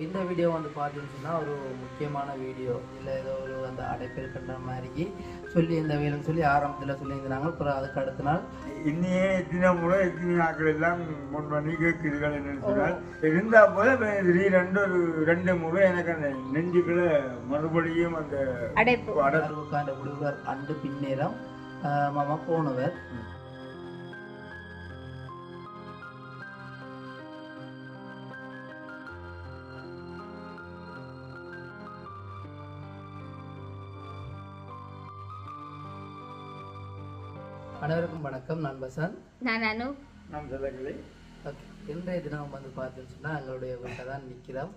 இந்த வீடியோ வந்து பார்த்தீங்கன்னா ஒரு முக்கியமான வீடியோ. இதில் ஏதோ ஒரு அந்த அடைப்பிருக்கின்ற மாதிரி சொல்லி இந்த வேலைன்னு சொல்லி ஆரம்பத்தில் சொல்லியிருந்தாங்க. அப்புறம் அதுக்கு அடுத்த நாள் இன்னையே எத்தனை முறை எத்தனை நாட்கள் எல்லாம் முன் பண்ணி கேட்குறீர்கள் என்னன்னு சொன்னால் இருந்தால் போல ரெண்டு முறை எனக்கு அந்த நெஞ்சுக்குள்ள மறுபடியும் அந்த அடைப்புக்கான விடுவர் அண்டு பின்னேரம் மாமா போனவர். அனைவருக்கும் வணக்கம். நான் வசந்த். நான் அனு. நான் சொல்லவில்லை. ஓகே, இன்றைய தினம் வந்து பார்த்தீங்கன்னா எங்களுடைய வீட்டில் தான் நிற்கிறோம்.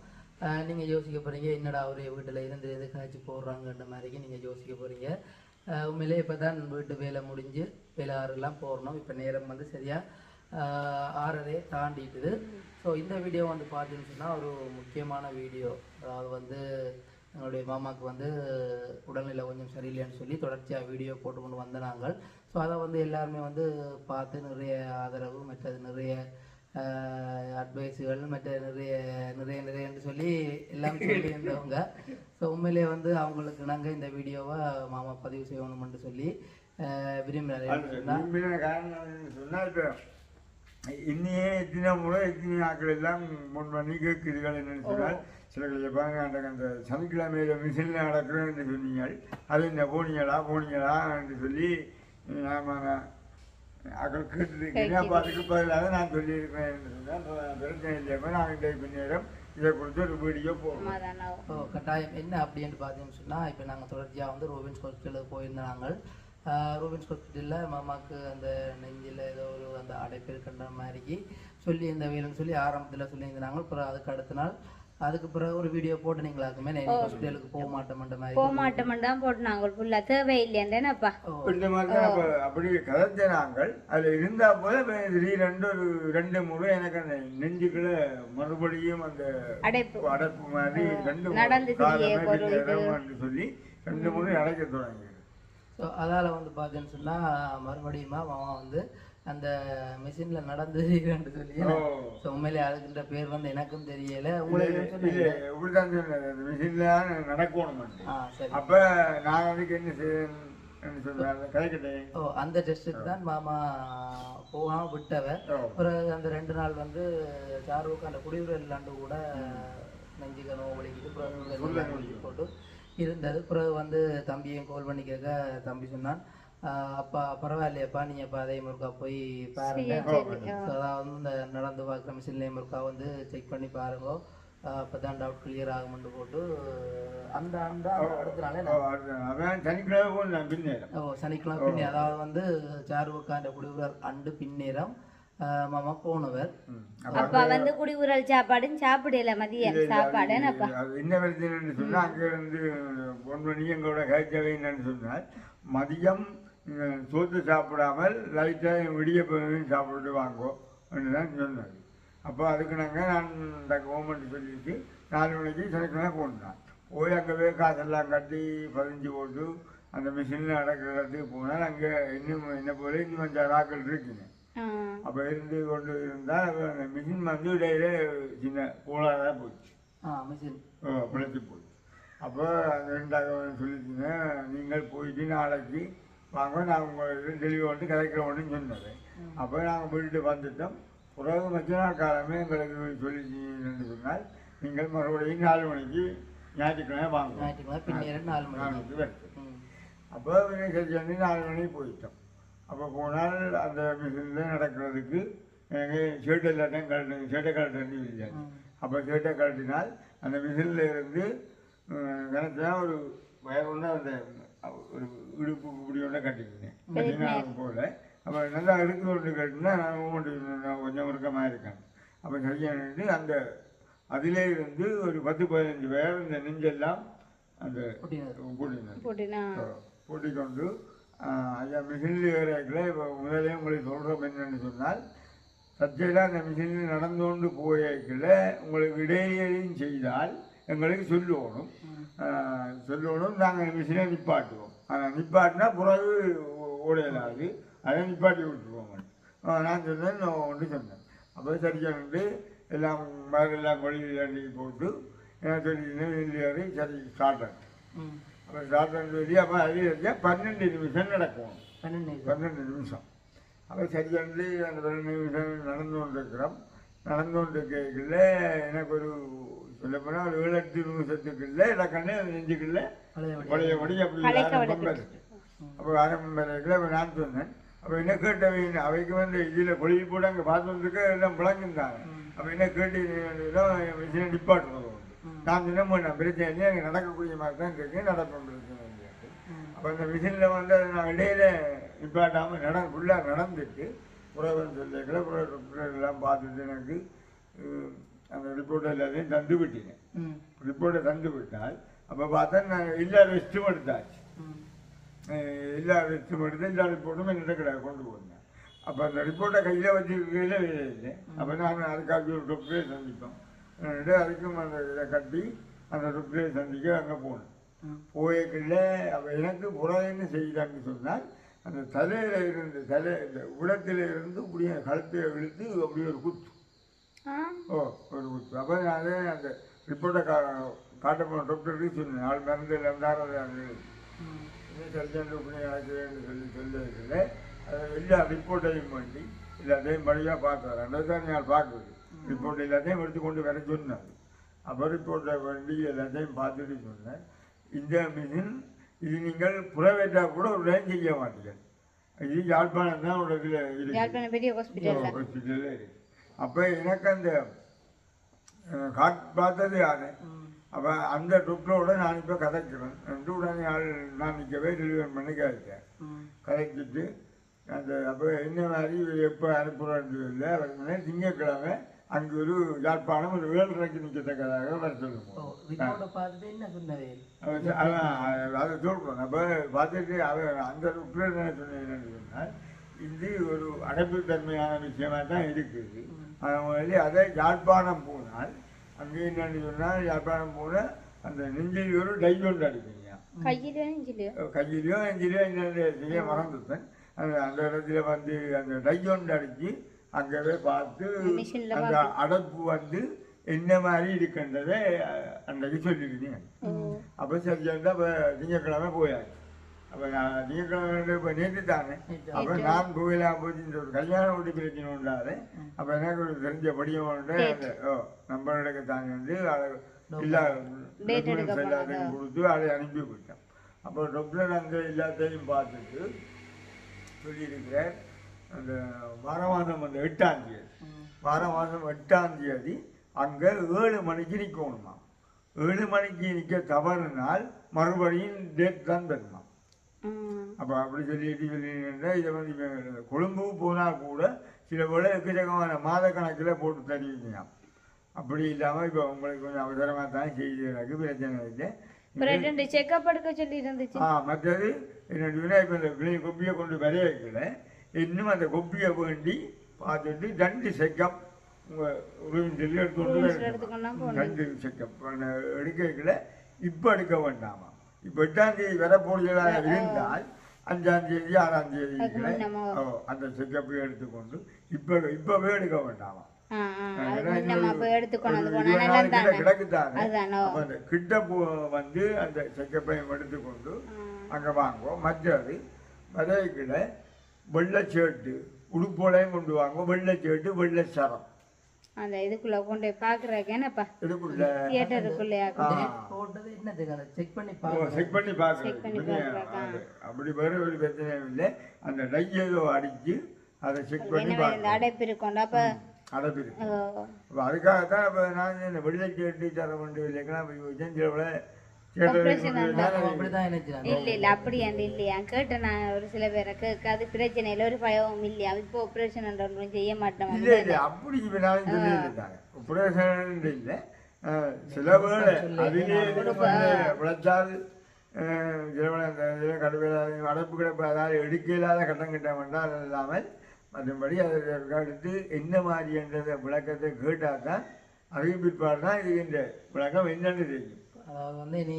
நீங்கள் யோசிக்க போகிறீங்க, என்னடா அவருடைய வீட்டில் இருந்து எது காய்ச்சி போடுறாங்கன்ற மாதிரிக்கு நீங்கள் யோசிக்க போகிறீங்க. உண்மையிலே இப்போ தான் வீட்டு வேலை முடிஞ்சு வேலை ஆறுலாம் போடணும். இப்போ நேரம் வந்து சரியாக 6:30 தாண்டிட்டுது. ஸோ இந்த வீடியோ வந்து பார்த்தீங்கன்னா ஒரு முக்கியமான வீடியோ. அதாவது வந்து எங்களுடைய மாமாவுக்கு வந்து உடல்நிலை கொஞ்சம் சரியில்லைன்னு சொல்லி தொடர்ச்சியாக வீடியோ போட்டு கொண்டு வந்த நாங்கள். ஸோ அதை வந்து எல்லாருமே வந்து பார்த்து நிறைய ஆதரவு, மற்றது நிறைய அட்வைஸுகள், மற்ற நிறையன்னு சொல்லி எல்லாம் சொல்லியிருந்தவங்க. ஸோ உண்மையிலே வந்து அவங்களுக்கு நாங்கள் இந்த வீடியோவை மாமா பதிவு செய்யணும்னு சொல்லி விரும்பினார். காரணம் சொன்னால் இப்போ இன்னையே எத்தனை முறை எத்தனை நாட்கள் எல்லாம் முன் பண்ணி கேட்குறீர்கள் என்னன்னு சொன்னால் சில கேட்பாங்க, அந்த சனிக்கிழமையில மிஷினில் நடக்கிறேன்னு சொன்னீங்க, அது என்ன போனீங்களா என்று சொல்லி அக்கள் கேட்டுருக்கீங்க. அப்போ அதுக்கு பதிலாக நான் சொல்லியிருப்பேன் என்று சொன்னால் பிரச்சனை இல்லையப்போ நான் இன்றைக்கு நேரம் இதை குறித்து ஒரு வீடியோ போடுவோம். கட்டாயம் என்ன அப்படின்னு பார்த்தீங்கன்னு சொன்னால், இப்போ நாங்கள் தொடர்ச்சியாக வந்து ரோபின்ஸ் ஹாஸ்பிட்டலுக்கு போயிருந்தாங்க. ரோபின்ஸ் ஹாஸ்பிட்டலில் மாமாவுக்கு அந்த நெஞ்சில் ஏதோ ஒரு அந்த அடைப்பு இருக்கின்ற மாதிரிக்கு சொல்லி இந்த வேலைன்னு சொல்லி ஆரம்பத்தில் சொல்லியிருந்தாங்க. அப்புறம் அதுக்கு அடுத்த நாள் அதுக்கு பிறகு ஒரு வீடியோ போட்டு நீங்களாக்குமே ஹாஸ்பிட்டலுக்கு போக மாட்டோம்டா போட்டு நாங்கள் ஃபுல்லாக தேவையில்லையாண்டேனப்பா இந்த மாதிரி தான் அப்படி கதைச்ச நாங்கள் அதில் இருந்தால் போல ரெண்டு முறை எனக்கு அந்த நெஞ்சுக்குள்ள மறுபடியும் அந்த அடைப்பு மாதிரி சொல்லி 2 முறை அடைக்க தொடங்கி. ஸோ அதால் வந்து பார்த்தீங்கன்னு சொன்னால் மறுபடியும் மாமா வந்து அந்த மிஷினில் நடந்துன்னு சொல்லி ஸோ உண்மையிலே அதுக்குன்ற பேர் வந்து எனக்கும் தெரியலை. உங்களுக்கு இப்படிதான் சொன்னது, அந்த மிஷினில் நடக்கணும். அப்போ நான் அதுக்கு என்ன செய்யணும்னு சொன்னேன் கதைக்கிட்டேன். அந்த டெஸ்ட்டுக்கு தான் மாமா போகாமல் விட்டவர். பிறகு அந்த 2 நாள் வந்து சாருவுக்கு அந்த குடியுரிமை இல்லாண்டு கூட நெஞ்சுக்க நோவு வலிக்குது போட்டு இருந்தது. பிறகு வந்து தம்பியும் கால் பண்ணி கேட்க தம்பி சொன்னான், அப்பா பரவாயில்லையாப்பா, நீங்கப்பா அதே முருக்கா போய் பாருங்க, அதாவது இந்த நடந்து பார்க்குற மிஷின்லேயே முருக்கா வந்து செக் பண்ணி பாருங்க, அப்போ தான் டவுட் கிளியர் ஆகும்னு போட்டு அந்த அடுத்த நாளே சனிக்கிழமை பின்னே, அதாவது வந்து சாருவுக்காண்ட குடியுரல் அண்டு பின்னேரம் மாமா போனவர். அப்பா வந்து குடியுரல் சாப்பாடுன்னு சாப்பிடல, மதியம் சாப்பாடு என்ன பிரச்சனைன்னு சொன்னால் அங்கே இருந்து 1 மணி எங்களோட கழிச்சவை என்னன்னு சொன்னால் மதியம் சோத்து சாப்பிடாமல் லைட்டாக விடிய சாப்பிட்டு வாங்கோ அப்படின்னு தான் சொன்னார். அப்போ அதுக்கு நான் இந்த கவர்மெண்ட் சொல்லிட்டு 4 மணிக்கு சனிக்கிழமை போனேன். போய் அங்கே காசெல்லாம் கட்டி 15 போட்டு அந்த மிஷினில் நடக்கிறதுக்கு போனால் அங்கே என்ன போல இன்னும் 5 ஆக்கள் இருக்குங்க. அப்போ இருந்து கொண்டு இருந்தால் அந்த மிஷின் வந்து இடையில சின்ன கோளாறாக போச்சு, பிழைச்சி போச்சு. அப்போ அந்த 2 சொல்லிச்சுங்க, நீங்கள் போயிட்டு நாளைக்கு வாங்க, நான் உங்களுக்கு தெளிவாக வந்து கதைக்கிறோன்னு சொன்னது. அப்போ நாங்கள் போயிட்டு வந்துட்டோம். பிறகு மற்ற நாள் காலமே எங்களுக்கு சொல்லிச்சுன்னு சொன்னால் நீங்கள் மறுபடியும் 4 மணிக்கு ஞாயிற்றுக்கிழமை வாங்க, 4 மணிக்கு வருது. அப்போ சரி வந்து 4 மணிக்கு போயிட்டோம். அப்போ போனால் அந்த மிஷினில் நடக்கிறதுக்கு எங்கள் ஷர்ட் எல்லாத்தையும் ஷர்ட்டை கழட்டி இல்லை. அப்போ ஷர்ட்டை கழட்டினால் அந்த மிஷினில் இருந்து கணச்சா ஒரு வயரோட அந்த ஒரு இடுப்பு இப்படி ஒன்றை கட்டிக்கினேன் போல். அப்போ நல்லா இடுக்கு ஒன்று கட்டினா நான் கொஞ்சம் உருக்கமாக இருக்கேன். அப்போ சரியானது அந்த அதிலே இருந்து ஒரு 10-15 பேர் இந்த நெஞ்செல்லாம் அந்த போட்டிக்கொண்டு ஐயா மிஷினில் ஏறிக்கல. இப்போ முதலே உங்களுக்கு சொல்கிறோம் என்னென்னு சொன்னால், சர்ச்சையில் அந்த மிஷினில் நடந்து கொண்டு போயிருக்கல உங்களுக்கு இடையிலையும் செய்தால் எங்களுக்கு சொல்லணும். நாங்கள் மிஷினை நிப்பாட்டுவோம். ஆனால் நிப்பாட்டினா பிறகு ஓடையலாது, அதை நிப்பாட்டி விட்டுருவோம். நான் சொன்னேன், நான் ஒன்று சொன்னேன். அப்போ சரியானது எல்லாம் மருந்தெல்லாம் கொள்கையில் அன்றைக்கி போட்டு என்ன சொல்லியிருந்தேன் இல்லையாரு சரி ஸ்டார்ட் ஆச்சு. அப்போ ஸ்டார்ட் ஆனு சொல்லி அப்போ அது 12 நிமிஷம் நடக்கும். 12 நிமிஷம். அப்போ சரி வந்து அந்த 12 நிமிஷம் நடந்து கொண்டிருக்கைக்குள்ள எனக்கு ஒரு சொல்லப்போனால் ஒரு 7-8 நிமிஷத்துக்குள்ள இலக்கண்ணே நெஞ்சுக்குள்ள பழையபடி அப்படி ஆரம்பம் வருது. அப்போ ஆரம்பம் வரைக்குள்ள அப்போ நான் சொன்னேன். அப்போ என்ன கேட்டவை அவைக்கு வந்து இதில் கொழுவி போட்டு அங்கே பார்த்து வந்துருக்கு எல்லாம் விளங்குந்தாங்க. அப்போ என்ன கேட்டு மிஷினை நிப்பாட்டுறது நான் தினம் நான் பிரச்சனை இல்லை அங்கே நடக்கக்கூடிய மாதிரி தான் இருக்கேன் நடப்பேன் பிரச்சனை இல்லை. அப்போ அந்த மிஷினில் வந்து அதை நான் இடையில நிப்பாட்டாமல் ஃபுல்லாக நடந்துட்டு புறவன் சொல்லிக்கல எல்லாம் பார்த்துட்டு எனக்கு அந்த ரிப்போர்ட்டை எல்லாத்தையும் தந்து விட்டேன். ரிப்போர்ட்டை தந்து விட்டால் அப்போ பார்த்தா நான் எல்லா ரெஸ்ட்டும் எடுத்தாச்சு. எல்லா ரெஸ்ட்டும் எடுத்து எல்லா ரிப்போர்ட்டும் என்னிட்ட கிடையாது கொண்டு போனேன். அப்போ அந்த ரிப்போர்ட்டை கையில் வச்சுருக்கையில வேலை இல்லை. அப்போ நான் அதுக்காக ஒரு டாக்டரே சந்திப்போம். அதுக்கும் அந்த இதை கட்டி அந்த டாக்டரை சந்திக்க அங்கே போனேன். போய்க்குள்ள அப்போ எனக்கு புறாயின்னு செய்தான்னு சொன்னால் அந்த தலையில் இருந்து இந்த உடத்தில் இருந்து இப்படியே கழுத்தை இழுத்து அப்படி ஒரு குத்து. ஒரு குத்து. அப்போ நான் அந்த ரிப்போர்ட்டை காட்ட போன டாக்டருக்கு சொன்னேன். ஆள் மருந்து எல்லாம் சர்ஜன் இப்படி ஆக்குறேன்னு சொல்லியிருக்கல அதை எல்லா ரிப்போர்ட்டையும் பண்ணி எல்லாத்தையும் படியாக பார்த்தார். ரெண்டாவது தான் நான் பார்க்குறது ரிப்போர்ட் எல்லாத்தையும் எடுத்துக்கொண்டு வர சொன்னார். அப்போ ரிப்போர்ட்டை பண்ணி எல்லாத்தையும் பார்த்துட்டு சொன்னேன். இந்த மிஷின் இது நீங்கள் புறவேற்றா கூட ஒரு டைம் செய்ய மாட்டீங்க. இது யாழ்ப்பாணம் தான் ஒரு இதில் இருக்கு ஹாஸ்பிட்டலில் இருக்கு. அப்போ எனக்கு அந்த பார்த்தது யாரு அப்போ அந்த டாக்டரோட நான் இப்போ கதைக்கிறேன் ரெண்டு உடனே ஆள் நான் நிற்கவே டெலிவரி பண்ணி கதைச்சேன். கதைச்சிட்டு அந்த அப்போ என்ன மாதிரி எப்போ அனுப்புகிறேன்னு இல்லை அவருக்கு திங்கக்கிழமை அங்கே ஒரு யாழ்ப்பாணம் ஒரு 7:30 நிற்கத்தக்கதாக வர சொல்லுவோம். அதை சொல்கிறோம். அப்போ பார்த்துட்டு அவன் அந்த டாக்டர் என்ன சொன்னேன்னு சொன்னால் இது ஒரு அடைப்புத்தன்மையான விஷயமாக தான் இருக்குது. அதனால அதை யாழ்ப்பாணம் போனால் அங்கே என்னன்னு சொன்னால் யாழ்ப்பாணம் போனால் அந்த நெஞ்சில் ஒரு டைஜொண்டு அடிப்பீங்க. கையிலையோ நெஞ்சிலையோ என்னென்ன செய்ய மறந்துட்டேன். அந்த இடத்துல வந்து அந்த டைஜொண்டு அடித்து அங்கவே பார்த்து அந்த அடைப்பு வந்து என்ன மாதிரி இருக்கின்றதை அன்றைக்கு சொல்லியிருக்கீங்க. அப்போ சரியாண்டா இப்போ திங்கக்கிழமை போயாச்சு. அப்போ நான் திங்கக்கிழமை இப்போ நேற்று தானே. அப்போ நான் கோயிலாக போச்சுன்ற ஒரு கல்யாண வீட்டு பிரச்சனை உண்டாது. அப்போ எனக்கு ஒரு தெரிஞ்ச படியவன்ட்டு அந்த நம்பருக்கு தாங்க வந்து எல்லா எல்லாத்தையும் கொடுத்து அதை அனுப்பி விட்டேன். அப்போ டாக்டர் அந்த எல்லாத்தையும் பார்த்துட்டு சொல்லியிருக்கிறேன். அந்த வாரமாதம் அந்த 8ஆம் தேதி வாரமாதம் 8ஆம் தேதி அங்கே 7 மணிக்கு நிற்கணுமா. 7 மணிக்கு நிற்க தவறுனால் மறுபடியும் டேட் தான் தரணும். அப்போ அப்படி சொல்லிட்டு இதை வந்து கொழும்பு போனால் கூட சில வேளை எக்கச்சக்கமான மாத கணக்கில் போட்டு தருவீங்க. அப்படி இல்லாமல் இப்போ உங்களுக்கு கொஞ்சம் அவசரமாக தான் செய்து எனக்கு பிரச்சனை இல்லை. மற்றது என்னன்னா இப்போ இந்த கொப்பியை கொண்டு வரைய வைக்கல இன்னும் அந்த கொப்பியை வேண்டி பார்த்துட்டு 2 செக்கப் உங்கள் உறவின் எடுத்துக்கொண்டு 2 செக்கப் எடுக்கல. இப்போ எடுக்க வேண்டாமா. இப்போ 8ஆம் தேதி வரப்போகிறதாக இருந்தால் 5ஆம் தேதி 6ஆம் தேதி அந்த செக்கப்பை எடுத்துக்கொண்டு இப்பவே எடுக்க வேண்டாமா. கிடக்குதானே அந்த கிட்ட வந்து அந்த செக்கப்பையும் எடுத்துக்கொண்டு அங்கே வாங்குவோம். மற்றது மதுரைக்குள்ள வெள்ளைச்சேட்டு உடுப்போலையும் கொண்டு வாங்குவோம். வெள்ளைச்சேட்டு வெள்ளை சரம் அந்த இதுக்குள்ள கொண்டு பாக்குறேன்ப்பா இதுக்குள்ள செக் பண்ணி பாக்குறேன். அப்படி வேற ஒரு பிரச்சனையும் இல்லை. அந்த டை ஏதோ அடிச்சு அதை செக் பண்ணி அடைப்பு இருக்கும். அப்ப அடைப்பு இருக்கு. அப்போ அதுக்காகத்தான் இப்போ நான் இந்த வெள்ளைச்சேட்டு தர வேண்டிய இல்லைங்களா இல்லையா கேட்டேன். நான் ஒரு சில பேரை கேட்காது பிரச்சனை இல்லை ஒரு பயமும் இல்லையா இப்போ ஆப்ரேஷன் செய்ய மாட்டேன். இல்லை அப்படி இப்போ நான் சொல்லியிருக்காங்க ஆப்ரேஷன் இல்லை. சில வேளை அதிலே விளைச்சால் கடுமையாக அடைப்பு கிடப்பு அதாவது எடுக்க இல்லாத கட்டம் கிட்டம் வேண்டாம். அது இல்லாமல் மற்றபடி அதை எடுத்து என்ன மாதிரி என்ற விளக்கத்தை கேட்டால் தான் அதையும் பிற்பாடு தான் இது இந்த விளக்கம் என்னென்னு தெரியும். அதாவது வந்து இனி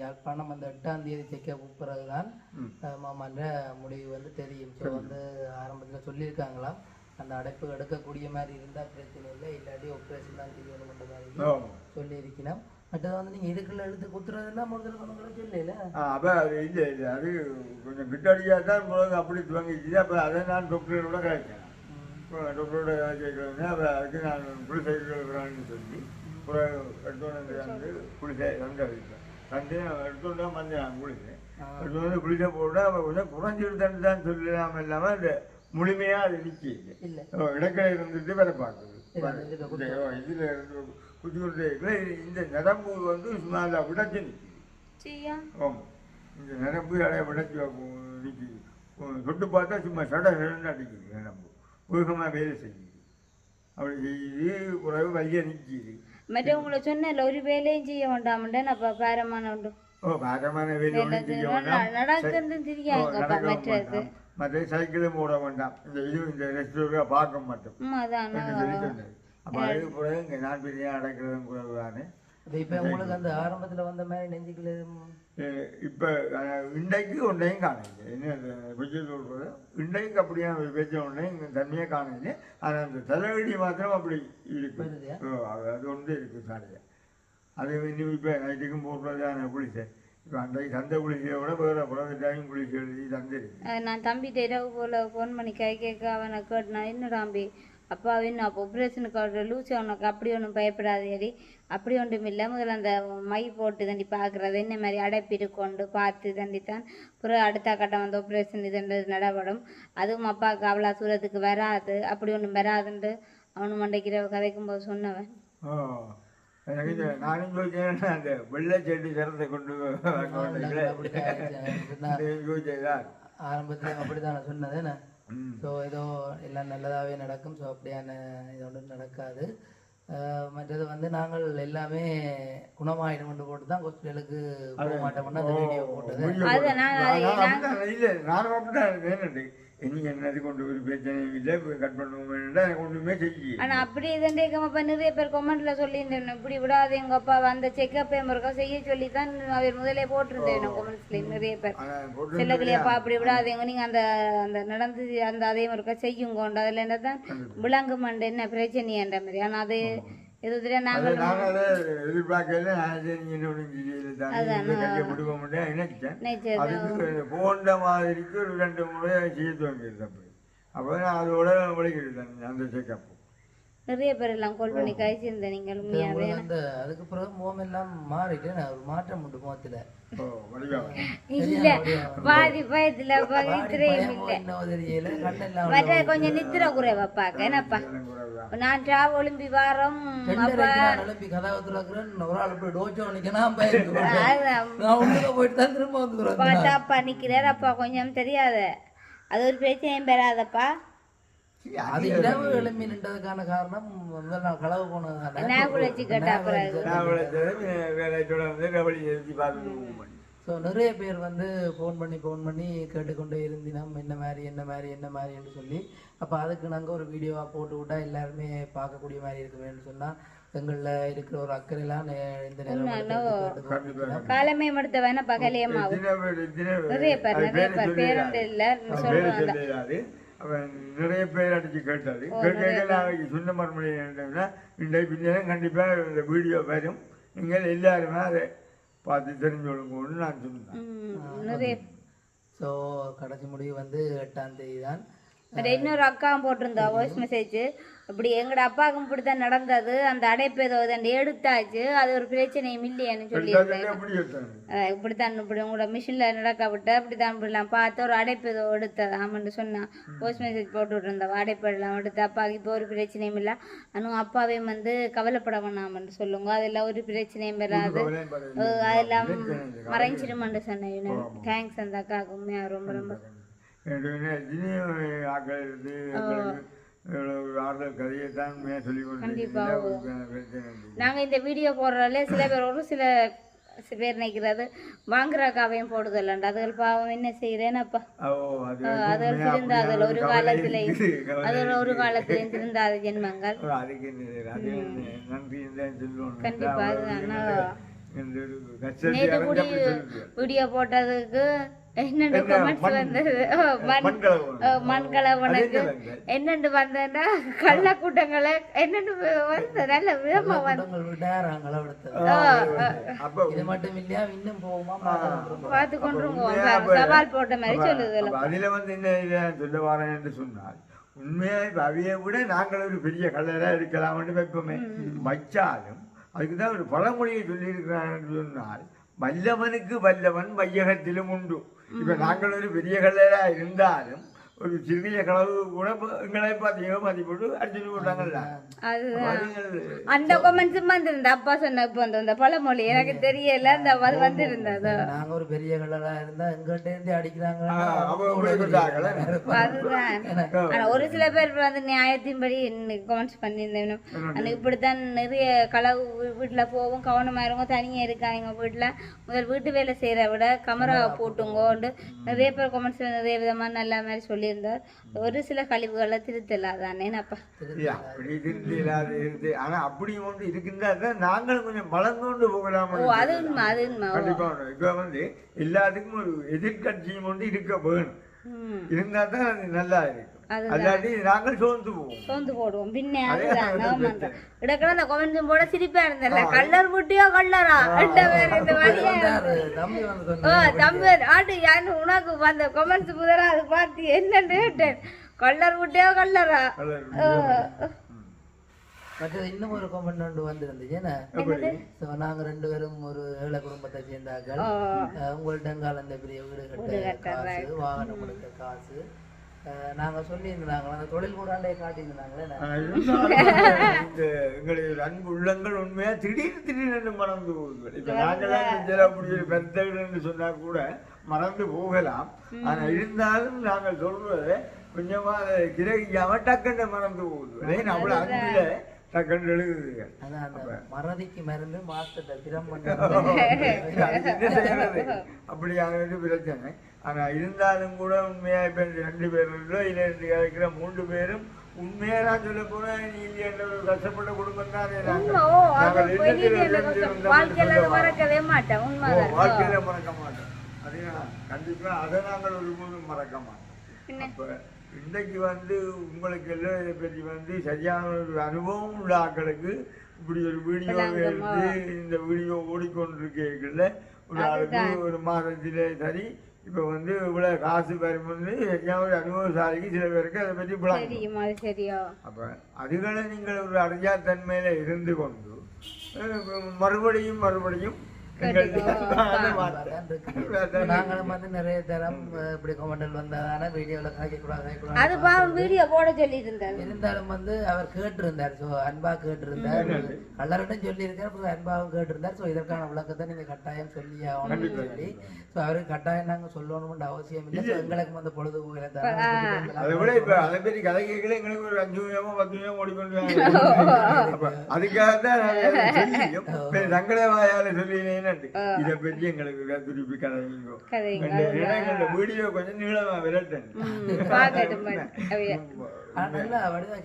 யாழ்ப்பாணம் அந்த 8ஆம் தேதி செக்க பிறகுதான் மாமான்ற முடிவு வந்து தெரியும். ஸோ வந்து ஆரம்பத்தில் சொல்லியிருக்காங்களாம் அந்த அடைப்பு எடுக்கக்கூடிய மாதிரி இருந்தால் பிரச்சனை இல்லை, இல்லாட்டி ஆப்ரேஷன் தான் செய்யணுன்ற மாதிரி சொல்லியிருக்கணும். மற்றது வந்து நீங்கள் இதுக்குள்ள எடுத்து குத்துறதுன்னா முதல்ல கொண்டு சொல்லல. அப்போ அது இல்லை இல்லை, அது கொஞ்சம் கிட்டடியாக தான் முதல்ல அப்படி துவங்கிச்சு. அப்போ அதை நான் டாக்டரோட கழிச்சேன். டாக்டரோட கேட்குறேன்னா அப்போ அதுக்கு நான் குளிசை இருக்கிறான்னு சொல்லி எடுத்து வந்து குளிசை தந்தை வைப்பேன். தந்தை எடுத்துட்டா வந்து நான் குளிச்சேன். எடுத்து வந்து குளிசை போட்டால் அப்போ கொஞ்சம் குறைஞ்சிருந்தேன்னு தான் சொல்லலாமல் இல்லாமல் அந்த முழுமையாக அது நிற்கி இல்லை, இடக்கடை இருந்துட்டு வேலை பார்க்குது. இதில் இருந்து குத்தி கொண்டே இருக்கிற இந்த நரம்பு வந்து சும்மா விடச்சு நிற்கிது. ஆமாம், இந்த நரம்பு அடைய விடச்சு நிற்கிது. தொட்டு பார்த்தா சும்மா சடன்னு அடிக்குது, நரம்பு வேகமாக வேலை செய்யுது. அப்படி செய்யுது, பிறகு வழியாக நிற்கிது. மற்ற உங்களை சொன்ன ஒரு வேலையும் செய்ய வேண்டாம்டா. அப்போ பாரமான உண்டு. பாரமான வேலை செய்ய வேண்டாம், நடக்கிறது தெரியாங்கப்பா. மற்றது மற்ற சைக்கிளும் போட வேண்டாம், இந்த இது இந்த ரெஸ்டாரண்ட் பார்க்க மாட்டோம் அதான் சொல்லி சொன்னது. அப்போ அதுக்கு பிறகு இங்கே நான் பெரிய அடைக்கிறதும் பிறகு தானே. இப்போ உங்களுக்கு அந்த ஆரம்பத்தில் வந்த மாதிரி நெஞ்சுக்குள்ள இப்போ இன்றைக்கு ஒன்றையும் காணையில்லை. என்ன கொஞ்சம் சொல்கிறது, இன்றைக்கு அப்படியே வச்ச ஒன்றையும் தன்மையாக காணையில்லை. ஆனால் அந்த தலைவலி மாத்திரம் அப்படி இருக்கு. அது ஒன்று இருக்குது சாலையை. அது இன்னும் இப்போ நைட்டுக்கும் போடுறதான குளிசை. இப்போ அன்றைக்கு தந்தை குளிசையை விட வேறு புறவையும் குளிசை எழுதி தந்துருக்கு. நான் தம்பிகிட்ட இரவு போல் ஃபோன் பண்ணி கேட்க அவனை கேட்டேன், என்ன தம்பி அப்பா இன்னும் அப்போ ஆப்ரேஷனுக்கு லூசி உனக்கு அப்படி ஒன்றும் பயப்படாதேடி, அப்படி ஒன்றும் இல்லை, முதல்ல அந்த மை போட்டு தண்டி பார்க்குறது என்ன மாதிரி அடைப்பிட்டு கொண்டு பார்த்து தண்டித்தான் பிறகு அடுத்த கட்டம் வந்து ஆப்ரேஷன் இதுன்றது நடப்படும். அதுவும் அப்பாவுக்கு அவ்வளோ தூரத்துக்கு வராது, அப்படி ஒன்றும் வராதுன்ட்டு அவனு மண்டைக்கிற கதைக்கும் போது சொன்னவன். எனக்கு நானும் யோசிச்சேன், அந்த வெள்ளை செடி சிறத்தை கொண்டு ஆரம்பத்தில் அப்படிதான் சொன்னது. ஸோ ஏதோ எல்லாம் நல்லதாகவே நடக்கும். ஸோ அப்படியான இது ஒன்றும் நடக்காது. மற்றது வந்து நாங்கள் எல்லாமே குணமாயிடும் கொண்டு போட்டு தான் ஹாஸ்பிட்டலுக்கு போக மாட்டோம்னா அந்த வீடியோ போட்டது. இல்லை, நானும் அப்படிதான் வேணுண்டு. இன்னைக்கு என்னது கொண்டு ஒரு பிரச்சனையும் இல்லை, கட் பண்ணுவோம் எனக்கு ஒன்றுமே செய்ய. ஆனால் அப்படி இதேக்கமாப்பா நிறைய பேர் கமெண்ட்ல சொல்லியிருந்தேன், இப்படி விடாது எங்கள் அப்பா அந்த செக்கப் இருக்கா செய்ய சொல்லி தான் அவர் முதலே போட்டிருந்தேன் கமெண்ட்ஸ்ல நிறைய பேர். சிலதுலையப்பா அப்படி விடாதீங்க, நீங்கள் அந்த அந்த நடந்து அந்த அதே இருக்கா செய்யுங்கோண்டு அதில் என்ன தான் விளங்கு மண்டு என்ன பிரச்சனைன்ற மாதிரி. ஆனால் அது எது நாங்கள் எதிர்பார்க்கல போன்ற மாதிரிக்கு ஒரு 2 முறை செய்ய துவங்கிடுது. அப்போ நான் அதோட விளைக்கிட்டு அந்த செக்கப் நிறைய பேர் எல்லாம் கால் பண்ணி கழிச்சிருந்தேன். நீங்கள் உண்மையாவே அதுக்கு பிறகு முகம் எல்லாம் மாறிட்டு ஒரு மாற்றம் உண்டு முகத்துல. இல்ல பாதி பயத்துல மற்ற கொஞ்சம் நித்திர குறைவா பாக்க என்னப்பா. நான் டிராவல் ஒலிம்பி வாரம் பாட்டாப்பா நிக்கிறார் அப்பா கொஞ்சம் தெரியாத, அது ஒரு பிரச்சனையும் பெறாதப்பா. அது இரவு எழும்பி நின்றதுக்கான காரணம் முதல் நாள் களவு போனதுனால. ஸோ நிறைய பேர் வந்து ஃபோன் பண்ணி கேட்டுக்கொண்டே இருந்தினோம் என்ன மாதிரின்னு சொல்லி. அப்போ அதுக்கு நாங்கள் ஒரு வீடியோவாக போட்டு விட்டா எல்லாருமே பார்க்கக்கூடிய மாதிரி இருக்குமேன்னு சொன்னால் எங்களில் இருக்கிற ஒரு அக்கறையெல்லாம் இந்த நேரம் காலமே மடுத்த வேணா பகலையமாவும் நிறைய பேர் பேருந்து இல்லை சொல்லுவாங்க. நிறைய பேர் அடிச்சு கேட்டாரு. கேட்க சொன்ன மறுமொழி என்னன்னா, இன்றைய பின்னே கண்டிப்பாக இந்த வீடியோ வரும், நீங்கள் எல்லாருமே அதை பார்த்து தெரிஞ்சுக்கணும்னு நான் சொன்னேன். ஸோ கடைசி முடிவு வந்து 8ஆம் தேதி தான். இன்னொரு அக்காவும் போட்டிருந்தா வாய்ஸ் மெசேஜ், இப்படி எங்களோட அப்பாவுக்கும் இப்படித்தான் நடந்தது, அந்த அடைப்பு ஏதோ எடுத்தாச்சு, அது ஒரு பிரச்சனையும் இல்லையான்னு சொல்லியிருந்தேன். இப்படித்தான் இப்படி உங்களோட மிஷின்ல நடக்க விட்டு அப்படித்தான் இப்படிலாம் பார்த்து ஒரு அடைப்பு ஏதோ எடுத்தது ஆமான்னு சொன்னா வாய்ஸ் மெசேஜ் போட்டு விட்டுருந்தா. அடைப்பு எல்லாம் எடுத்து அப்பாவுக்கு இப்போ ஒரு பிரச்சனையும் இல்லை, ஆனால் அப்பாவையும் வந்து கவலைப்பட வேணாமன்னு சொல்லுங்க, அதெல்லாம் ஒரு பிரச்சனையும் வராது, அதெல்லாம் மறைஞ்சிருமான்னு சொன்னேன். தேங்க்ஸ் அந்த அக்காவுக்கு உண்மையா ரொம்ப ரொம்ப நாங்க இந்த வீடியோ போடுறதுல சில பேர் ஒரு சில பேர் நினைக்கிறது வாங்குறாக்காவையும் போடுதல்ல, அதுகள் பாவம் என்ன செய்யறேன்னப்பா, அதுகள் திருந்தாதல் ஒரு காலத்துல ஒரு காலத்துல திருந்தாத ஜென்மங்கள். கண்டிப்பா அதுதான் நேற்று கூடி வீடியோ போட்டதுக்கு என்னென்ன comments வந்தது? மண்கலவனுக்கு என்னென்று வந்தேன்னா கள்ள கூட்டங்களை என்னென்று வந்து நல்ல விதமா வந்து இது மட்டும் இல்லையா இன்னும் போகுமா பார்த்து கொண்டு சவால் போட்ட மாதிரி சொல்லுது. அதுல வந்து என்ன சொல்ல வரேன் என்று சொன்னால் உண்மையா இப்ப அவையை விட நாங்கள் ஒரு பெரிய கலரா இருக்கலாம்னு வைப்போமே. வச்சாலும் அதுக்குதான் ஒரு பழமொழியை சொல்லி இருக்கிறான்னு சொன்னால் வல்லவனுக்கு வல்லவன் வையகத்திலும் உண்டு. இப்ப நாங்கள் ஒரு பெரிய கல்லரா இருந்தாலும் ஒரு சிறிய களவு கூட எங்களை பார்த்தீங்க மதி போட்டு அடிச்சுட்டு போட்டாங்கல்ல. அந்த கமெண்ட்ஸும் வந்திருந்த அப்பா சொன்ன இப்ப அந்த பழமொழி எனக்கு தெரியல அந்த வந்திருந்தது. நாங்க ஒரு பெரிய கலரா இருந்தா எங்கிட்ட இருந்து அடிக்கிறாங்க. அதுதான் ஒரு சில பேர் வந்து நியாயத்தின்படி கமெண்ட்ஸ் பண்ணியிருந்தேன். இப்படித்தான் நிறைய களவு வீட்டுல போவோம், கவனமா இருக்கும், தனியா இருக்காங்க வீட்டுல, முதல் வீட்டு வேலை செய்யற விட கமரா போட்டுங்கோண்டு நிறைய பேர் கமெண்ட்ஸ் நிறைய விதமா நல்ல மாதிரி சொல்லி. ஒரு சில கழிவுகளை திருத்தலாதானே அப்படி திருத்தலாது இருந்து. ஆனா அப்படி ஒன்று இருக்கின்றா நாங்களும் கொஞ்சம் வளர்ந்து போகலாம். அது உண்மை, அது உண்மை. கண்டிப்பா இப்ப வந்து எல்லாத்துக்கும் ஒரு எதிர்கட்சியும் ஒன்று இருக்க வேணும். இருந்தா தான் அது நல்லா இருக்கு. அல்லாட்டி நாங்கள் சோர்ந்து போடுவோம். பின்ன இடக்கிற அந்த கொமெண்ட்ஸும் போட சிரிப்பா இருந்தல, கல்லர் முட்டியோ கல்லரா தம்பி ஆட்டு யாரு உனக்கு அந்த கொமெண்ட்ஸ் முதல்ல அது பார்த்து என்னன்னு கேட்டேன். கல்லர் முட்டியோ கல்லரா. மற்றது இன்னும் ஒரு கமெண்ட் ஒன்று வந்துருந்துச்சு. நாங்க 2 பேரும் ஒரு ஏழை குடும்பத்தை சேர்ந்தார்கள். உங்கள்ட்ட அந்த பெரிய வீடு கட்ட காசு, வாகனம் கொடுக்க காசு நாங்க சொல்லியிருந்தாங்க, அந்த தொழில் கூடாண்டே காட்டியிருந்தாங்களே. எங்களுடைய அன்பு உள்ளங்கள் உண்மையா திடீர்னு மறந்து போகுது. இப்ப நாங்களாம் அப்படி ஒரு பெருத்தன்னு சொன்னா கூட மறந்து போகலாம். ஆனா இருந்தாலும் நாங்கள் சொல்றத கொஞ்சமா அதை கிரகிக்காம டக்குன்னு மறந்து போகுது. அவ்வளவு அன்புல டக்குன்னு எழுதுங்க. மறதிக்கு மருந்து மாஸ்டர் திறம்பு அப்படியான பிரச்சனை. ஆனா இருந்தாலும் கூட உண்மையா இப்ப 2 பேர் இல்லை 3 பேரும் உண்மையா நான் சொல்ல போறேன். நீ என்ற ஒரு கஷ்டப்பட்ட குடும்பம் தானே. வாழ்க்கையில மறக்கவே மாட்டேன். வாழ்க்கையில மறக்க மாட்டோம். கண்டிப்பா அதை நாங்கள் ஒரு போதும் மறக்க மாட்டோம். அப்ப இன்றைக்கு வந்து உங்களுக்கு எல்லாம் இதை பற்றி வந்து சரியான ஒரு அனுபவம் உள்ள ஆட்களுக்கு இப்படி ஒரு வீடியோ எடுத்து இந்த வீடியோ ஓடிக்கொண்டிருக்கல ஒரு ஆளுக்கு ஒரு மாதத்திலே சரி இப்போ வந்து இவ்வளவு காசு வரும்போது ஒரு அனுபவசாலிக்கு சில பேருக்கு அதை பற்றி புலம்பும். அப்ப அதுகளை நீங்கள் ஒரு அறியாத்தன்மையில இருந்து கொண்டு மறுபடியும் நாங்களும் வந்து நிறைய தரம் இப்படி கமெண்டல் வந்ததான வீடியோல வீடியோ போட சொல்லி இருந்தாலும் வந்து அவர் கேட்டிருந்தார். ஸோ அன்பா கேட்டிருந்தார், கல்லர்ட்டும் சொல்லியிருக்கார், அன்பாவும் கேட்டிருந்தார். ஸோ இதற்கான விளக்கத்தை நீங்க கட்டாயம் சொல்லி ஆகணும் சொல்லி ஸோ அவருக்கு கட்டாயம் நாங்க சொல்லணும்னு அவசியம் இல்லை. ஸோ எங்களுக்கு வந்து பொழுதுபோக்கில அதை விட இப்ப அதை பற்றி கதை கேட்கல எங்களுக்கு ஒரு 5 நிமிஷமோ 10 நிமிஷம் ஓடிக்கொண்டு அதுக்காக தான் தங்களே வாயால சொல்லினேன். இதை பற்றி எங்களுக்கு திருப்பி கதைங்க வீடியோ கொஞ்சம் நீளமா விரட்டேன்.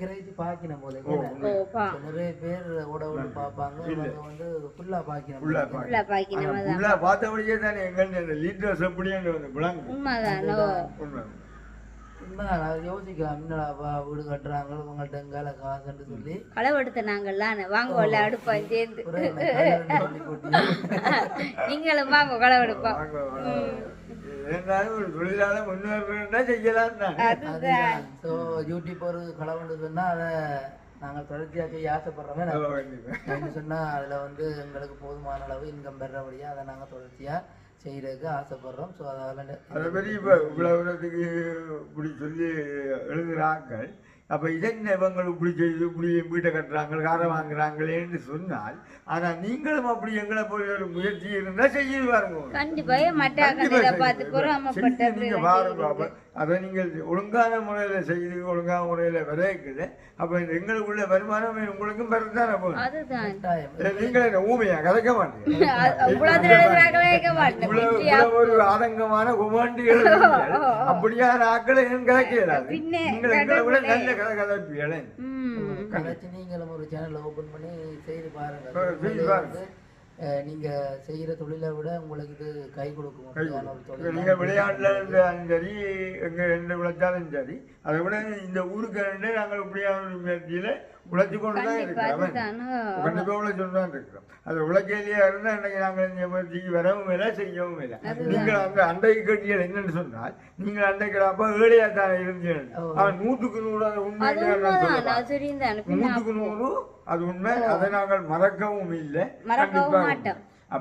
கிரகிச்சு பாக்கணும் போல நிறைய பேர் ஓட பாப்பாங்க வந்து ஃபுல்லா பாக்கணும். பார்த்தபடியே தானே எங்க லீடர்ஸ் எப்படின்னு யோசிக்கலாம். என்னடாப்பா வீடு கட்டுறாங்க உங்கள்ட்ட எங்கால காசுன்னு சொல்லி களவெடுத்த நாங்கள்லாம் வாங்குவோம்ல அடுப்போம் சேர்ந்து நீங்களும் வாங்க களவெடுப்போம். ஒரு தொழிலாள முன்னேறா செய்யலாம் தான். ஸோ யூடியூப் ஒரு களவுன்னு சொன்னா அதை நாங்கள் தொடர்ச்சியாக செய்ய ஆசைப்படுறோமே சொன்னா அதுல வந்து எங்களுக்கு போதுமான அளவு இன்கம் பெறபடியா அதை நாங்கள் தொடர்ச்சியா செய்யறதுக்கு ஆசைப்படுறோம். ஸோ அதை பற்றி இப்போ இவ்வளவுக்கு இப்படி சொல்லி எழுதுகிறார்கள். அப்போ இதென்ன இவங்க இப்படி செய்து இப்படி வீட்டை கட்டுறாங்க காரை வாங்குறாங்களேன்னு சொன்னால், ஆனா நீங்களும் அப்படி எங்களை போய் ஒரு முயற்சி இருந்தா செய்து பாருங்க. நீங்க பாருங்க, அதை நீங்கள் ஒழுங்கான முறையில செய்து ஒழுங்கான முறையில விளைவிக்குது. அப்ப எங்களுக்குள்ள வருமானம் உங்களுக்கும் பெறத்தானே போகும். நீங்களே ஊமையா கதைக்க மாட்டீங்க. ஒரு ஆதங்கமான குமாண்டிகள் அப்படியான ஆக்களை கதைக்கிறாரு. நீங்கள் எங்களை விட நல்ல கதை கதைப்பீங்களே. நீங்களும் ஒரு சேனல் ஓபன் பண்ணி செய்து பாருங்க. நீங்க செய்யற தொழிலை விட உங்களுக்கு இது கை கொடுக்கும் அப்படியான ஒரு தொழில். நீங்கள் விளையாட்டில் இருந்தாலும் சரி எங்கே எந்த உழைச்சாலும் சரி அதை விட இந்த ஊருக்கு நாங்கள் இப்படியான ஒரு முயற்சியில் உழைச்சி கொண்டு தான் இருக்கிறோம். கண்டிப்பாக உழைச்சி தான் இருக்கிறோம். அது உழைக்கையிலேயே இருந்தால் இன்னைக்கு நாங்கள் இந்த முயற்சிக்கு வரவும் இல்லை செய்யவும் இல்லை. நீங்கள் அந்த அண்டை கட்டியல் என்னன்னு சொன்னால் நீங்கள் அண்டை கிடாப்ப ஏழையா தான் இருந்தீர்கள். அவன் 100க்கு 100 அது உண்மை 100க்கு 100 அது உண்மை. அதை நாங்கள் மறக்கவும் இல்லை, கண்டிப்பாக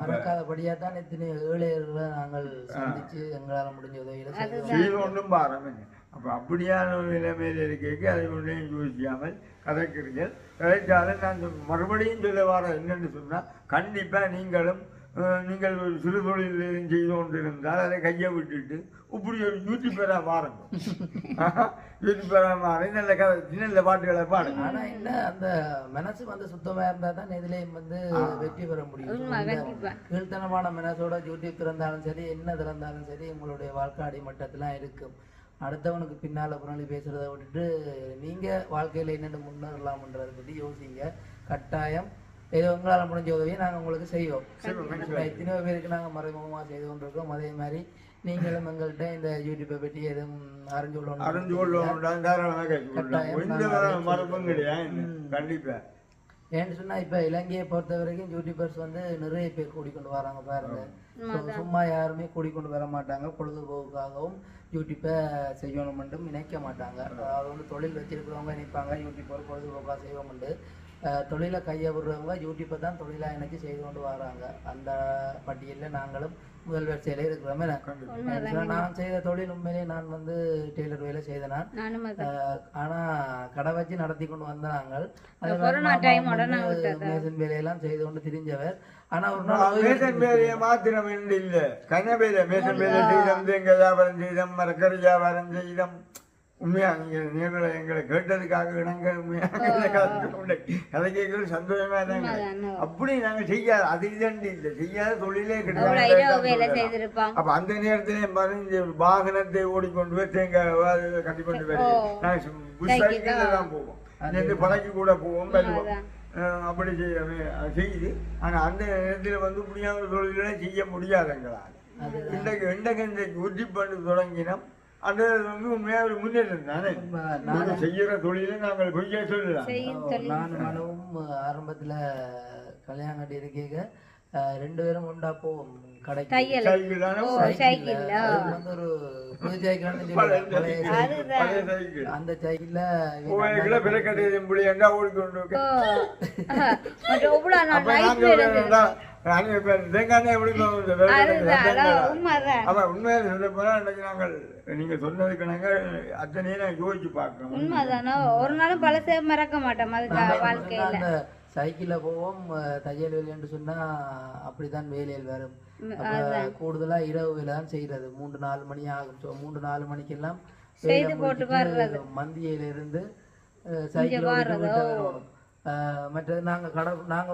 மறக்காதபடியா தான் இத்தனை ஏழையர்களை நாங்கள் சந்திச்சு எங்களால் முடிஞ்ச உதவியில செய்து கொண்டும் பாருங்க. அப்போ அப்படியான ஒரு நிலைமையில் இருக்க அதை ஒன்றையும் யோசிக்காமல் கதைக்கிறீர்கள். கதைச்சாலும் நான் மறுபடியும் சொல்ல வர என்னென்னு சொன்னால் கண்டிப்பாக நீங்கள் ஒரு சிறு தொழில் செய்து கொண்டிருந்தால் அதை கையை விட்டுட்டு இப்படி ஒரு யூடியூபராக மாறுங்க. யூடியூபராக மாறி நல்ல கதை நல்ல பாட்டுகளை பாடுங்க. ஆனா என்ன அந்த மனசு வந்து சுத்தமா இருந்தா தான் இதுலயும் வந்து வெற்றி பெற முடியும். கீழ்த்தனமான மனசோட யூடியூப் திறந்தாலும் சரி என்ன திறந்தாலும் சரி உங்களுடைய வாழ்க்கை அடிமட்டத்திலாம் இருக்கும். அடுத்தவனுக்கு பின்னால புறணி பேசுறதை விட்டுட்டு நீங்க வாழ்க்கையில என்னென்ன முன்னேறலாம்ன்றதை பற்றி யோசிங்க. கட்டாயம் ஏதோ உங்களால் முடிஞ்ச உதவியை நாங்கள் உங்களுக்கு செய்வோம். எத்தனையோ பேருக்கு நாங்கள் மறைமுகமாக செய்து கொண்டிருக்கோம். அதே மாதிரி நீங்களும் எங்கள்கிட்ட இந்த யூடியூப்பை பற்றி எதுவும் அறிஞ்சு கண்டிப்பா. ஏன்னு சொன்னா இப்ப இலங்கையை பொறுத்த வரைக்கும் யூடியூபர்ஸ் வந்து நிறைய பேர் கூடிக்கொண்டு வராங்க பாருங்க. சும்மா யாருமே கூடிக்கொண்டு வர மாட்டாங்க. பொழுதுபோக்குக்காகவும் யூடியூப்பை செய்யணும் மட்டும் நினைக்க மாட்டாங்க. அதாவது வந்து தொழில் வச்சிருக்கிறவங்க நினைப்பாங்க யூடியூப்பர் பொழுதுபோக்காக செய்வோம்ண்டு. தொழிலை கையை விடுறவங்க யூடியூப்பை தான் தொழிலாக நினைச்சு செய்து கொண்டு வராங்க. அந்த பட்டியலில் நாங்களும் முதல் வரிசையில இருக்கிறோமே. நான் செய்த தொழில் உண்மையிலேயே நான் வந்து டெய்லர் வேலை செய்த நான். ஆனா கடை வச்சு நடத்தி கொண்டு வந்த நாங்கள் மேசன் வேலையெல்லாம் செய்து கொண்டு திரிஞ்சவர். ஆனா ஒரு நாள் மேசன் வேலையை மாத்திரம் இல்ல கனவேலை மேசன் வேலை செய்தோம், தேங்காய் வியாபாரம் செய்தோம், மரக்கறி வியாபாரம் செய்தோம். உண்மையா நீங்க எங்களை கேட்டதுக்காக இணங்க உண்மையா கதை கேட்கறது சந்தோஷமா தாங்க. அப்படி நாங்க செய்யாத அது இதண்டு இல்லை செய்யாத தொழிலே கிடையாது. அப்ப அந்த நேரத்திலே மறைஞ்ச வாகனத்தை ஓடிக்கொண்டு போய் தேங்காய் கட்டி கொண்டு போய் நாங்க புஷ்சைக்கில தான் போவோம். இந்த படைக்கு கூட போவோம் வருவோம். அப்படி செய்து ஆனா அந்த நேரத்தில் வந்து இப்படியான தொழிலே செய்ய முடியாதுங்களால் இன்றைக்கு இந்த உறுதி பண்ணி தொடங்கினோம். அது வந்து உண்மையாக ஒரு முன்னேற்றம் தானே. நாங்கள் செய்யற தொழிலை நாங்கள் பொய்யா சொல்லலாம். நானும் மனவும் ஆரம்பத்துல கல்யாணம் கட்டி இருக்கீங்க 2 பேரும் உண்டா போவோம் கடைக்கு. வந்து ஒரு புது சைக்கிள் அந்த சைக்கிள்ல ஓடிக்கொண்டு நீங்க சொன்னதுக்கு நாங்கள் அத்தனையே நான் யோசிச்சு பார்க்கணும். ஒரு நாளும் பழசே மறக்க மாட்டோம். அந்த சைக்கிள்ல போவோம். தையல் வேலை என்று சொன்னா அப்படிதான் வேலையில் வரும். கூடுதலா இரவு வேலை தான் செய்யறது. 3-4 மணி ஆகும். 3-4 மணிக்கெல்லாம் மந்தியில இருந்து சைக்கிள் வருவோம். மற்றது நாங்கள்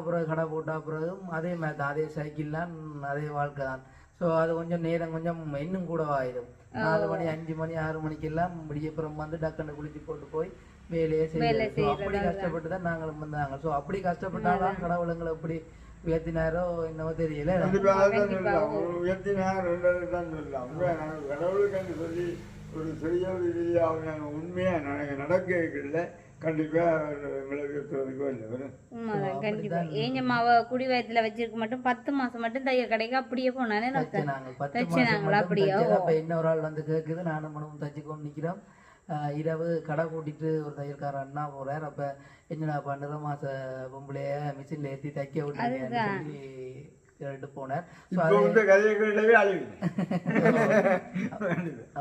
பிறகு கடை போட்டா பிறகும் அதே மாதிரி தான், அதே சைக்கிள்லாம் அதே வாழ்க்கை தான். ஸோ அது கொஞ்சம் நேரம் கொஞ்சம் இன்னும் கூட ஆயிடும். 4 மணி 5 மணி 6 மணிக்கெல்லாம் விடியப்புறம் வந்து டக்குன்னு குளிச்சு போட்டு போய் வேலையே செய்யணும். அப்படி கஷ்டப்பட்டு தான் நாங்களும் வந்தாங்க. ஸோ அப்படி கஷ்டப்பட்டாலும் கடவுளுங்களை எப்படி உயர்த்தினாரோ என்னவோ தெரியல. கடவுளுக்கு சொல்லி ஒரு பெரிய ஒரு ரீதியாக உண்மையா நடக்கல. கண்டிப்பா குடி வயத்துல வச்சிருக்க மட்டும் 10 மாசம் மட்டும் தையல் கடைக்கு அப்படியே போனானே அப்படியே. இன்னொரு ஆள் வந்து கேக்குது, நானும் மனமும் தச்சு கொண்டு நிக்கிறோம். இரவு கடை கூட்டிட்டு ஒரு தையல்கார அண்ணா போறார். அப்ப என்னடா நிற மாச பொம்பளைய மிஷின்ல ஏற்றி தைக்க விட்டு கேட்டு போனார்.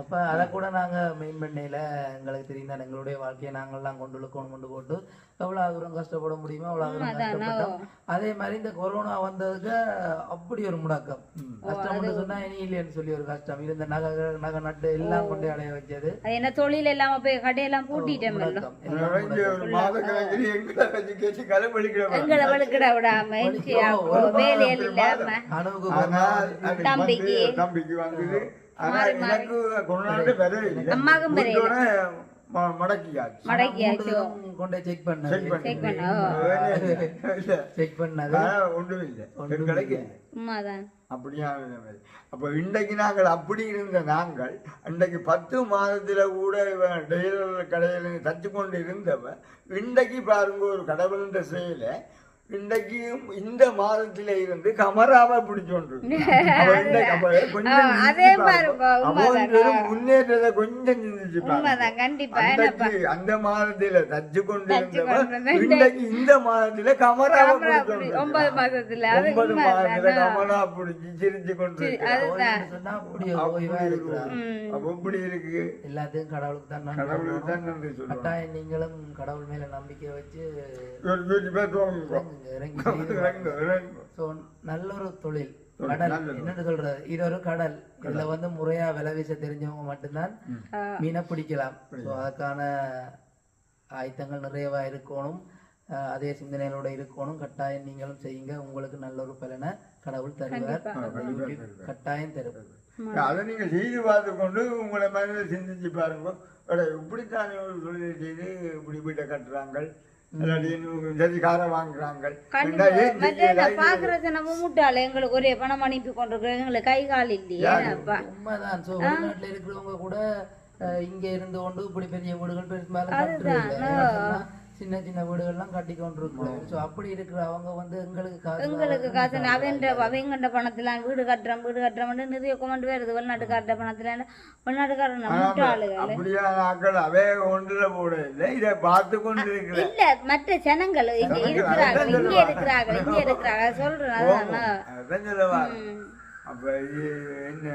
அப்ப அதை கூட நாங்க மெயின் பண்ணையில எங்களுக்கு தெரியும் தான் எங்களுடைய வாழ்க்கையை நாங்கள்லாம் கொண்டு போட்டு எவ்வளவு தூரம் கஷ்டப்பட முடியுமோ அவ்வளவு தூரம் கஷ்டப்பட்டோம். அதே மாதிரி இந்த கொரோனா வந்ததுக்கு அப்படி ஒரு முடக்கம். கஷ்டம் சொன்னா இனி இல்லைன்னு சொல்லி ஒரு கஷ்டம். இருந்த நகை நட்டு எல்லாம் கொண்டு அடைய வச்சது. என்ன தொழில் எல்லாம் போய் கடையெல்லாம் பூட்டிட்டேன். தம்பிக்கு வந்து எனக்கு கொரோனா அம்மாக்கும் மடக்கியாச்சு கொண்டே செக் பண்ணது செக் பண்ண செக் பண்ணது ஒன்றும் இல்லை ஒன்றும் கிடைக்கல இல்லை. உண்மைதான். அப்படியான நிலைமை. அப்போ இன்றைக்கு நாங்கள் அப்படி இருந்த நாங்கள் அன்றைக்கு 10 மாதத்தில் கூட டெய்லர் கடையில் தச்சு கொண்டு இருந்தவன் இன்றைக்கு பாருங்க ஒரு கடவுள்ன்ற செயலை இன்றைக்கும் இந்த மாதத்தில இருந்து கமராம பிடிச்சோண்டு முன்னேற்றத்தை கொஞ்சம் சிந்திச்சு கண்டிப்பா அந்த மாதத்தில தச்சு கொண்டு இன்றைக்கு இந்த மாதத்தில கமராம 9 மாதத்துல 9 மாதத்துல கமரா பிடிச்சி சிரிச்சு கொண்டு அப்படி இருக்கு. எல்லாத்தையும் கடவுளுக்கு தான் கடவுளுக்கு தான் நன்றி சொல்லுவோம். கட்டாயம் நீங்களும் கடவுள் மேல நம்பிக்கை வச்சு நல்ல ஒரு தொழில் கடல் என்னன்னு சொல்றது, இது ஒரு கடல். இதுல வந்து முறையா விலை வீச தெரிஞ்சவங்க மட்டும்தான் மீனை பிடிக்கலாம். அதுக்கான ஆயத்தங்கள் நிறையவா இருக்கணும், அதே சிந்தனைகளோட இருக்கணும். கட்டாயம் நீங்களும் செய்யுங்க, உங்களுக்கு நல்ல ஒரு பலனை கடவுள் தருவார், கட்டாயம் தருவார். அதை நீங்க செய்து பார்த்து கொண்டு உங்களை மனதை சிந்திச்சு பாருங்க. இப்படித்தானே ஒரு தொழிலை செய்து இப்படி வீட்டை கட்டுறாங்க, காரை வாங்குறாங்க. எங்களுக்கு ஒரே பணம் அனுப்பி கொண்டிருக்கிறோம், எங்களுக்கு கை கால் இல்லையே. உண்மைதான். வெளிநாட்டுல இருக்கிறவங்க கூட இங்க இருந்து கொண்டு இப்படி பெரிய வீடுகள் பெரும்பாலும் சின்ன சின்ன வீடுகள்லாம் கட்டி கொண்டிருக்கிறோம். ஸோ அப்படி இருக்கிற அவங்க வந்து எங்களுக்கு காசு அவங்கண்ட பணத்துல வீடு கட்டுறோம் நிறைய கொண்டு வருது. வெளிநாட்டுக்கார பணத்துல வெளிநாட்டுக்காரன் இல்ல மற்ற ஜனங்கள் இங்க இருக்கிறாங்க சொல்றேன். என்ன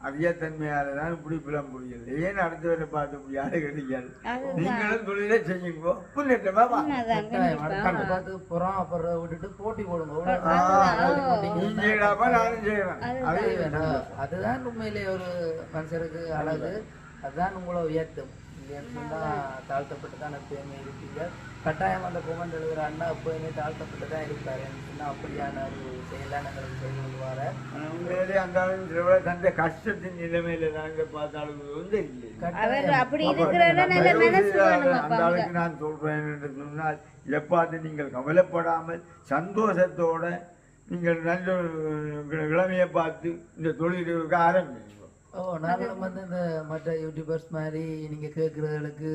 அறியத்தன்மையாலதான் இப்படி பிளம் முடியல. ஏன் அடுத்தவரை பார்த்து இப்படி யாரு கிடைக்காது. நீங்களும் தொழிலை செய்யுங்க, முன்னேற்றமா பார்த்து புறாப்படுற விட்டுட்டு போட்டி போடுங்க. நானும் செய்யறேன். அதுதான் உண்மையிலே ஒரு மனுஷருக்கு அழகு, அதுதான் உங்களை உயர்த்தும். தாழ்த்தப்பட்டு தான் எப்பயுமே இருப்பீங்க. கட்டாயம் அந்த கொமெண்ட் எழுதுற அண்ணா எப்பயுமே தாழ்த்தப்பட்டு தான் இருப்பாரு. அப்படியான ஒரு செயலான எங்களுக்கு செய்து கொள்வார. உண்மையிலே அந்த தந்த கஷ்டத்தின் நிலைமையில நாங்க பார்த்தாலும் வந்து அந்த அளவுக்கு நான் சொல்றேன் என்று சொன்னால், இதை பார்த்து நீங்கள் கவலைப்படாமல் சந்தோஷத்தோட நீங்கள் நல்ல இளமையை பார்த்து இந்த தொழிலுக்கு ஆரம்பிங்க. நாங்களும் வந்து இந்த மற்ற யூடியூபர்ஸ் மாதிரி நீங்க கேட்கறதுக்கு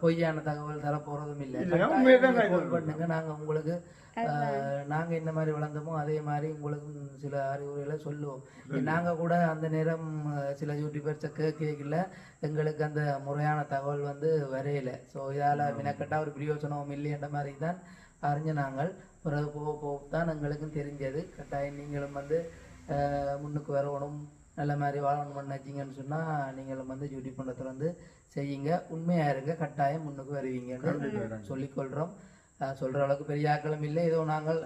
பொய்யான தகவல் தர போறதும் இல்லை. பண்ணுங்க, நாங்க உங்களுக்கு நாங்க என்ன மாதிரி வளர்ந்தோமோ அதே மாதிரி உங்களுக்கு சில அறிவுரைகளை சொல்லுவோம். நாங்க கூட அந்த நேரம் சில யூடியூபர்ஸை கேட்கல, எங்களுக்கு அந்த முறையான தகவல் வந்து வரையில. ஸோ இதால மினக்கட்டா ஒரு பிரயோஜனம் இல்லைன்ற மாதிரி தான் அறிஞ்ச நாங்கள். பிறகு போக தான் எங்களுக்கும் தெரிஞ்சது. கட்டாயம் நீங்களும் வந்து முன்னுக்கு வரணும், நல்ல மாதிரி வாழணும் பண்ணச்சிங்கன்னு சொன்னால் நீங்களும் வந்து யூடியூப் பண்ணுறதுல வந்து செய்யுங்க, உண்மையாக இருங்க, கட்டாயம் முன்னுக்கு வருவீங்கன்னு சொல்லிக்கொள்கிறோம். சொல்கிற அளவுக்கு பெரிய ஆக்களும் இல்லை, ஏதோ நாங்கள்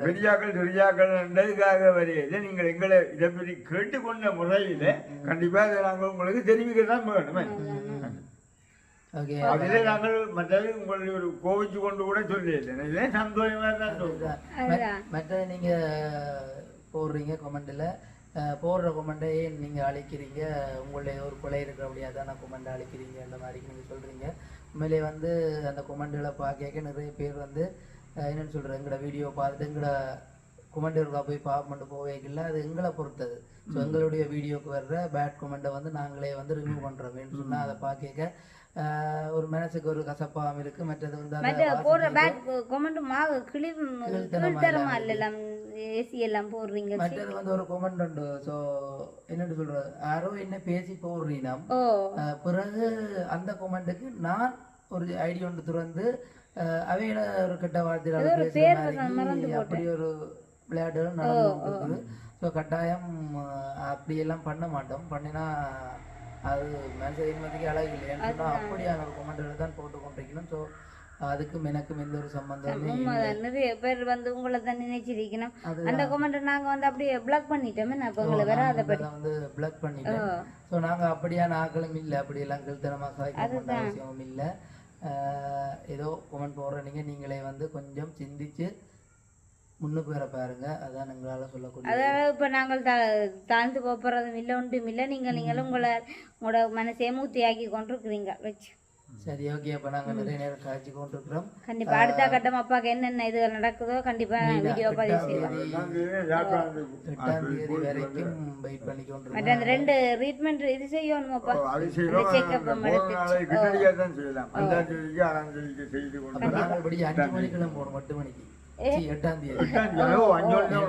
பெரியாக்கள் வரையில நீங்கள் எங்களை இதை பற்றி கேட்டுக்கொண்ட முறையில் கண்டிப்பாக இதை நாங்கள் உங்களுக்கு தெரிவிக்க தான் வேணுமே. ஓகே, அதிலே நாங்கள் மற்றது உங்களுடைய ஒரு கோவிச்சு கொண்டு கூட சொல்லி சந்தோஷமாக தான் சொல்றோம். மற்றது நீங்கள் போடுறீங்க கொமெண்டில், போடுற கொமெண்டை நீங்கள் அழைக்கிறீங்க, உங்களுடைய ஒரு கொலை இருக்கிற அப்படியா தான் நான் கொமெண்டை அழைக்கிறீங்க அந்த மாதிரி நீங்கள் சொல்கிறீங்க. உண்மையிலே வந்து அந்த கொமெண்டுகளை பார்க்க நிறைய பேர் வந்து என்னென்னு சொல்கிறேன், எங்களோட வீடியோ பார்த்துட்டு எங்களோட கொமெண்டுகளுக்காக போய் பார்க்க போவேக்கில்ல, அது எங்களை பொறுத்தது. ஸோ எங்களுடைய வீடியோக்கு வர்ற பேட் கொமெண்டை வந்து நாங்களே வந்து ரிமூவ் பண்ணுறோம். வேணும்னு சொன்னால் அதை பார்க்க ஒரு மனசுக்கு ஒரு கசப்பாகவும் இருக்கு. மற்றது வந்து போடுற பேட் கொமெண்ட் ஏசி எல்லாம் போடுறீங்க. மற்றது வந்து ஒரு கொமெண்ட் உண்டு. ஸோ என்னன்னு சொல்றது, யாரோ என்ன பேசி போடுறீங்கன்னா பிறகு அந்த கொமெண்ட்டுக்கு நான் ஒரு ஐடி ஒன்று திறந்து அவையில ஒரு கெட்ட வார்த்தையாளர் அப்படி ஒரு விளையாட்டுகள் நடந்து. ஸோ கட்டாயம் அப்படியெல்லாம் பண்ண மாட்டோம். பண்ணினா அது மனசதிக்கு அழகு இல்லைன்னு சொன்னால் அப்படியான ஒரு கொமெண்ட்களை தான் போட்டு கொண்டிருக்கணும். ஸோ அதுக்கும் எனக்கும் எந்த ஒரு சம்பந்தம். நிறைய பேர் வந்து உங்களை தான் நினைச்சிருக்கணும். அந்த கொமெண்ட் நாங்கள் வந்து அப்படியே பிளாக் பண்ணிட்டோமே, நான் இப்போ உங்களை வராத வந்து பிளாக் பண்ணிட்டோம். ஸோ நாங்கள் அப்படியான ஆக்களும் இல்லை, அப்படியெல்லாம் கழுத்தனமாக அவசியமும் இல்லை. ஏதோ கொமெண்ட் போடுற நீங்களே வந்து கொஞ்சம் சிந்திச்சு முன்னுக்கு வர பாருங்க, அதான் எங்களால் சொல்லக்கூடிய. அதாவது இப்போ நாங்கள் தாழ்ந்து போகிறதும் இல்லை, ஒன்றும் இல்லை. நீங்களும் உங்களோட மனசே மூத்தியாக்கி கொண்டிருக்கிறீங்க வச்சு. சரி ஓகே அப்போ நாங்கள் நிறைய நேரம் காய்ச்சி கொண்டிருக்கிறோம். கண்டிப்பா அடுத்த கட்டம் அப்பாக்கு என்னென்ன இது நடக்குதோ கண்டிப்பா வீடியோ பதிவு செய்யலாம். 8ஆம் தேதி வரைக்கும் வெயிட் பண்ணி கொண்டிருக்கிறோம். மற்ற அந்த 2 ட்ரீட்மெண்ட் இது செய்யணுமாப்பா, செக்அப் நாங்கள் படி 5 மணிக்கெல்லாம் போகணும். 8 மணிக்கு 8ஆம் தேதி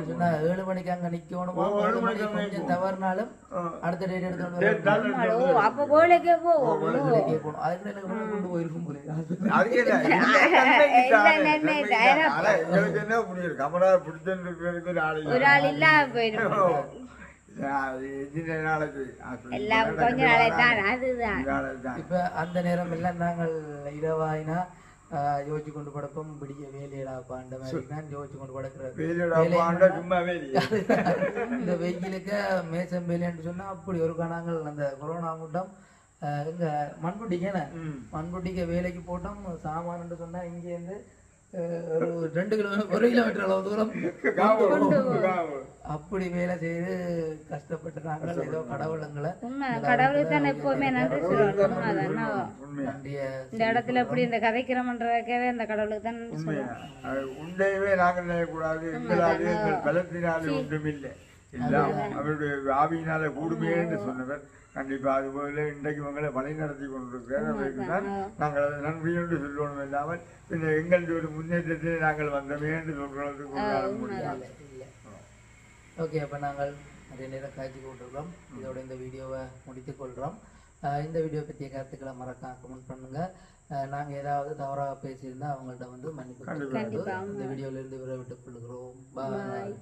சொன்னா 7 மணிக்கு அங்க நிக்கணுமா, 7 மணிக்கு கொஞ்சம் தவறுனாலும் அடுத்த டேட் எடுத்து அப்ப கோயிலுக்கே போவோம். அதுக்கு எனக்கு கொண்டு போயிருக்கும் போல. ஒரு ஆள் இல்லாம போயிடும். எல்லாம் கொஞ்ச நாளே தான். அதுதான் இப்ப அந்த நேரம் எல்லாம் நாங்கள் இரவாயினா யோசிச்சு கொண்டு படப்போம் பிடிக்க வேலையிடாப்பாண்ட மாதிரி தான் யோசிச்சு கொண்டு படக்கிறது. இந்த வெயிலுக்கு மேசம் வேலைன்னு சொன்னா அப்படி ஒரு நாங்கள் அந்த கொரோனா கூட்டம் எங்க மண்புட்டிக்க வேலைக்கு போட்டோம். சாமான் சொன்னா இங்கேருந்து ஒரு 2 கிலோமீட்டர் 1 கிலோமீட்டர் அளவு தூரம் அப்படி வேலை செய்து கஷ்டப்பட்டு நாங்கள் ஏதோ கடவுளுங்களை கடவுளுக்கு தான் எப்பவுமே நன்றி சொல்லணும். இந்த இடத்துல இப்படி இந்த கதைக்கிறோம்ன்றதுக்கவே அந்த கடவுளுக்கு தான் நன்றி சொல்லணும். உண்மையுமே நாங்கள் நினைக்கக்கூடாது. எங்களாலே எங்கள் பலத்தினாலே ஒன்றுமில்லை, எல்லாம் அவருடைய ஆவியினால கூடுமே என்று சொன்னவர். கண்டிப்பா அதுபோல இன்றைக்கு உங்களை வழி நடத்தி கொண்டிருக்கிறேன். நாங்கள் அதை நன்றி என்று சொல்லணும் இல்லாமல் பின்ன எங்களுடைய ஒரு முன்னேற்றத்தில் நாங்கள் வந்தமே என்று சொல்றதுக்கு முடியாது. ஓகே அப்போ நாங்கள் நிறைய நேரம் காய்ச்சி கொண்டிருக்கிறோம். இதோட இந்த வீடியோவை முடித்துக் கொள்கிறோம். இந்த வீடியோ பற்றிய கருத்துக்களை மறக்காம கமெண்ட் பண்ணுங்க. நாங்கள் ஏதாவது தவறாக பேசியிருந்தா அவங்கள்ட்ட வந்து மன்னிப்பு. இந்த வீடியோவிலிருந்து விரைவிட்டுக் கொள்கிறோம். பாய்.